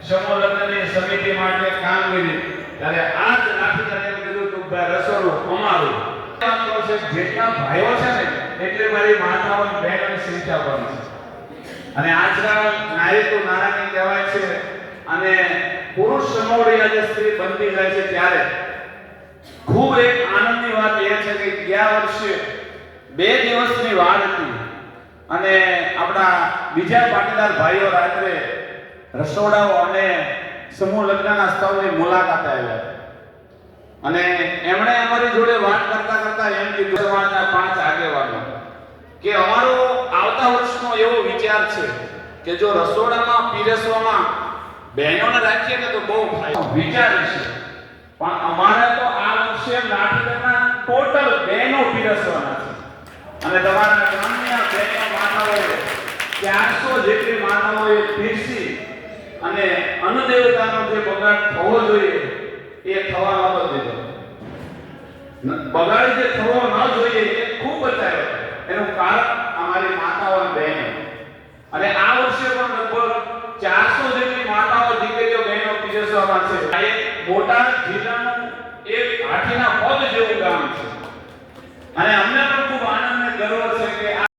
સમૂહ લગ્નની સમિતિ માટે કામગીરી ત્યારે આ જ રાખીને એમ કીધું કે ભાઈ રસોડું અમારું છે, જેટલા ભાઈઓ છે ને એટલે મારી માતાઓ અને બહેનોની સંખ્યા પણ છે અને આજકાલ નારી તો નારાયણી કહેવાય છે અને પુરુષ સમોડી આજે સ્ત્રી બનતી જાય છે ત્યારે ખૂબ એક આનંદની વાત એ છે કે ગયા વર્ષે 2 દિવસની વાર હતી અને આપણા બીજા પાટીદાર ભાઈઓ રાત્રે રસોડાઓ અને સમૂહ લગ્નના સ્થળની મુલાકાતે આવ્યા અને એમણે અમારી જોડે વાત કરતા કરતા એમ કીધું સમાજના 5 આગેવાનો કે અમારો આવતા વર્ષનો એવો વિચાર છે કે જો રસોડામાં પીરસવામાં બહેનોને રાખીએ ને તો બહુ ફાયદો વિચાર છે પણ અમારે તો આ વર્ષે લાઠીના ટોટલ બહેનો પીરસવાના છે અને તમારા ગ્રામના બહેનો માતાઓએ 400 જેટલી માતાઓએ પીરસી અને અન્ન દેવતાનો જે બગાડ થવો જોઈએ એ થવા નતો દીધો બગાડ જે થવો ન જોઈએ એ ખૂબ બચાવ્યો એનું કારણ અમારી માતાઓ અને બહેનો અને આ વર્ષે પણ લગભગ 400 જેટલી માતાઓ દીકરીઓ બહેનો પીરસવામાં છે આ એક બોટાદ જિલ્લાનું એક હાથીના પગ જેવું ગામ છે અને અમને પણ ખૂબ આનંદ અને ગર્વ છે કે